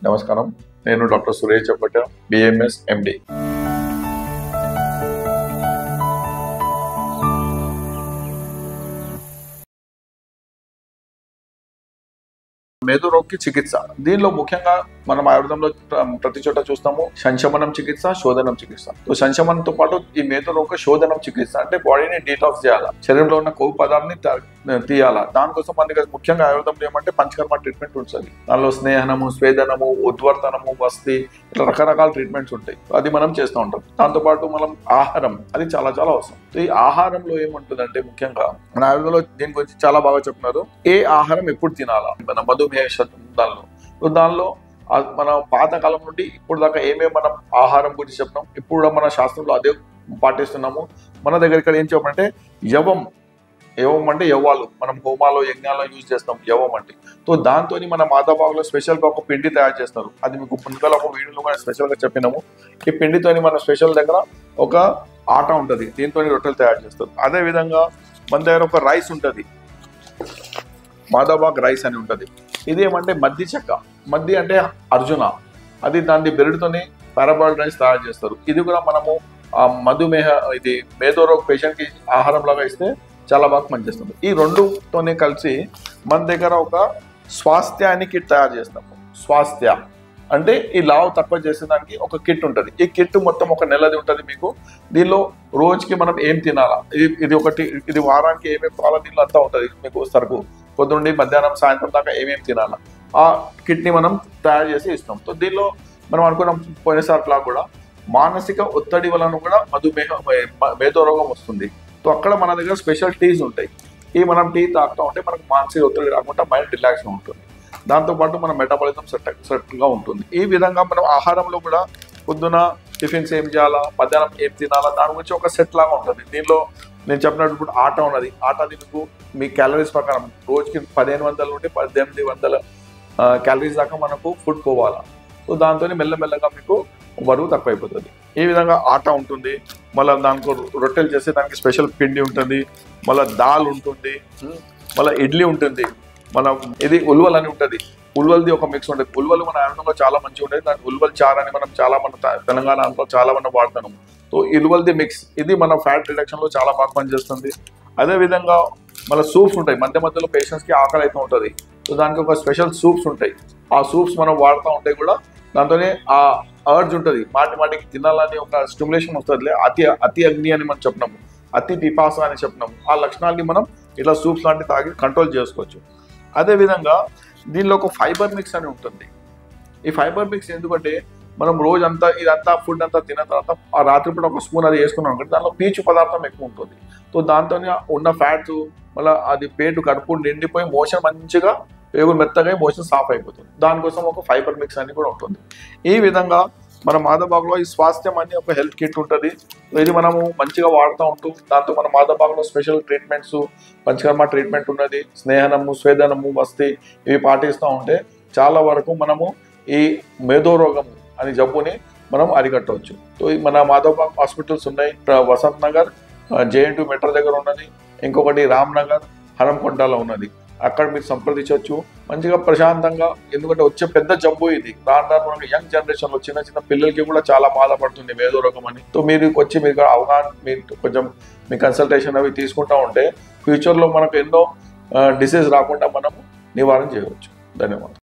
నమస్కారం, నేను doctor Suresh చప్పట, BMS ఎండి. మేధో రోగకి చికిత్స. దీనిలో ముఖ్యంగా మనం ఆయుర్వేదంలో ప్రతి చోట చూస్తాము సంశమనం చికిత్స, శోధనం చికిత్స. సంశమనంతో పాటు ఈ మేధో రోగ శోధనం చికిత్స అంటే బాడీని డీటాక్స్ చేయాలా, శరీరంలో ఉన్న కొవ్వు పదార్థాన్ని తీయాలా. దానికోసం మనకి ముఖ్యంగా ఆయుర్వేదంలో ఏమంటే పంచకర్మ ట్రీట్మెంట్ ఉంటుంది. దానిలో స్నేహనము, స్వేదనము, ఉద్వర్తనము, వస్తి, ఇట్లా రకరకాల ట్రీట్మెంట్స్ ఉంటాయి. అది మనం చేస్తూ ఉంటాం. దాంతోపాటు మనం ఆహారం అది చాలా చాలా అవసరం. ఈ ఆహారంలో ఏముంటుందంటే ముఖ్యంగా మన ఆయుర్వేదంలో దీని గురించి చాలా బాగా చెప్తున్నారు. ఏ ఆహారం ఎప్పుడు తినాలా, మన మధుమేహ దానిలో మన పాతకాలం నుండి ఇప్పుడు దాకా ఏమేమి మనం ఆహారం గురించి చెప్పినాం, ఇప్పుడు కూడా మన శాస్త్రంలో అదే పాటిస్తున్నాము. మన దగ్గర ఇక్కడ ఏం చెప్పమంటే యవం అంటే యవ్వాలు, మనం హోమాలో యజ్ఞాల్లో యూజ్ చేస్తాం యవం అంటే. సో దాంతో మన మాతాబాగులో స్పెషల్గా ఒక పిండి తయారు చేస్తారు. అది మీకు ముందుగా ఒక వీడియోలో కూడా స్పెషల్గా చెప్పినాము. ఈ పిండితో మన స్పెషల్ దగ్గర ఒక ఆట ఉంటుంది, దీంతో రొట్టెలు తయారు చేస్తారు. అదేవిధంగా మన దగ్గర ఒక రైస్ ఉంటుంది, మాదాబాగ్ రైస్ అని ఉంటుంది. ఇది ఏమంటే మద్ది చెక్క, మద్ది అంటే అర్జున, అది దాన్ని బెరడుతోనే పారాబాయిల్డ్ రైస్ తయారు చేస్తారు. ఇది కూడా మనము మధుమేహ ఇది మేధో రోగ పేషెంట్కి ఆహారం లాగా ఇస్తే చాలా బాగా పనిచేస్తుంది. ఈ రెండుతోనే కలిసి మన దగ్గర ఒక స్వాస్థ్య అని కిట్ తయారు చేస్తాము. స్వాస్థ్య అంటే ఈ లావు తక్కువ చేసేదానికి ఒక కిట్ ఉంటుంది. ఈ కిట్ మొత్తం ఒక నెలది ఉంటుంది మీకు. దీనిలో రోజుకి మనం ఏం తినాలా, ఇది ఒకటి, ఇది వారానికి ఏమేమి కావాలో దీనిలో అంతా ఉంటుంది మీకు. సరుకు పొద్దుండి మధ్యాహ్నం సాయంత్రం దాకా ఏమేమి తినాలా ఆ కిట్ని మనం తయారు చేసి ఇస్తాం. సో దీనిలో మనం అనుకున్నాం పోయినసారిలా కూడా మానసిక ఒత్తిడి వలన కూడా మేధో రోగం వస్తుంది. సో అక్కడ మన దగ్గర స్పెషల్ టీస్ ఉంటాయి. ఈ మనం టీ తాగుతూ ఉంటే మనకు మానసిక ఒత్తిడి రాకుండా మైండ్ రిలాక్స్గా ఉంటుంది. దాంతోపాటు మన మెటబాలిజం సెట్గా ఉంటుంది. ఈ విధంగా మనం ఆహారంలో కూడా పొద్దున టిఫిన్స్ ఏం చేయాలా, మధ్యాహ్నం ఏం తినాలా, దాని గురించి ఒక సెట్ లాగా ఉంటుంది. దీనిలో నేను చెప్పినట్టు ఇప్పుడు ఆట ఉన్నది. ఆటది మీకు మీ క్యాలరీస్ ప్రకారం రోజుకి 1500 నుండి 1800 క్యాలరీస్ దాకా మనకు ఫుడ్ పోవాలా. సో దాంతో మెల్లమెల్లగా మీకు బరువు తక్కువైపోతుంది. ఈ విధంగా ఆట ఉంటుంది. మళ్ళీ దానికి రొట్టెలు చేస్తే దానికి స్పెషల్ పిండి ఉంటుంది. మళ్ళీ దాల్ ఉంటుంది, మళ్ళీ ఇడ్లీ ఉంటుంది. మన ఇది ఉల్వల్ అని ఉంటుంది. ఉల్వల్ది ఒక మిక్స్ ఉంటుంది. ఉల్వలు మన ఆనందంలో చాలా మంచిగా ఉంటుంది. దానికి ఉల్వల్ చార్ అని మనం చాలా మన తెలంగాణ ఆంధ్రలో చాలా మనం వాడుతున్నాము. సో ఉల్వల్ది మిక్స్ ఇది మన ఫ్యాట్ రిడక్షన్లో చాలా బాగా పనిచేస్తుంది. అదేవిధంగా మన సూప్స్ ఉంటాయి. మధ్య మధ్యలో పేషెంట్స్కి ఆకలి అయితే ఉంటుంది. సో దానికి ఒక స్పెషల్ సూప్స్ ఉంటాయి. ఆ సూప్స్ మనం వాడుతూ ఉంటే కూడా దాంతోనే ఆ అర్జ్ ఉంటుంది, మాటికి తినాలని ఒక స్టిమ్యులేషన్ వస్తుంది. అతి అగ్ని అని మనం చెప్పినాము, అతి పిపాస అని చెప్పినాము. ఆ లక్షణాలని మనం ఇట్లా సూప్స్ లాంటివి తాగి కంట్రోల్ చేసుకోవచ్చు. అదేవిధంగా దీనిలో ఒక ఫైబర్ మిక్స్ అని ఉంటుంది. ఈ ఫైబర్ మిక్స్ ఎందుకంటే మనం రోజంతా ఇదంతా ఫుడ్ అంతా తిన్న తర్వాత ఆ రాత్రిపూట ఒక స్పూన్ అది వేసుకున్నాం అనుకుంటే దానిలో పీచు పదార్థం ఎక్కువ ఉంటుంది. సో దాంతో ఉన్న ఫ్యాట్స్ మళ్ళీ అది పేటు కడుపు నిండిపోయి మోషన్ మంచిగా పేగులు మెత్తగా మోషన్ సాఫ్ అయిపోతుంది. దానికోసం ఒక ఫైబర్ మిక్స్ అని కూడా ఉంటుంది. ఈ విధంగా మన మాదాబాగ్లో ఈ స్వాస్థ్యం అని ఒక హెల్త్ కిట్ ఉంటుంది. ఇది మనము మంచిగా వాడుతూ ఉంటూ దాంతో మన మాదాబాగ్లో స్పెషల్ ట్రీట్మెంట్స్, పంచకర్మ ట్రీట్మెంట్ ఉన్నది, స్నేహనము, స్వేదనము, వస్తి ఇవి పాటిస్తూ ఉంటే చాలా వరకు మనము ఈ మేధో రోగము అని జబ్బుని మనం అరికట్టవచ్చు. సో మన మాధవబాగ్ హాస్పిటల్స్ ఉన్నాయి. వసంత్ నగర్, JN2 మెట్రో దగ్గర ఉన్నది. ఇంకొకటి రామ్నగర్, హరంకొండలో ఉన్నది. అక్కడ మీరు సంప్రదించవచ్చు మంచిగా ప్రశాంతంగా. ఎందుకంటే వచ్చే పెద్ద జబ్బు ఇది. దాని మనకి యంగ్ జనరేషన్లో చిన్న పిల్లలకి కూడా చాలా బాధపడుతుంది మేధో రోగం అని. సో మీరు వచ్చి మీకు అవగాహన, మీరు కొంచెం మీ కన్సల్టేషన్ అవి తీసుకుంటూ ఉంటే ఫ్యూచర్లో మనకు ఎన్నో డిసీజ్ రాకుండా మనము నివారణ చేయవచ్చు. ధన్యవాదాలు.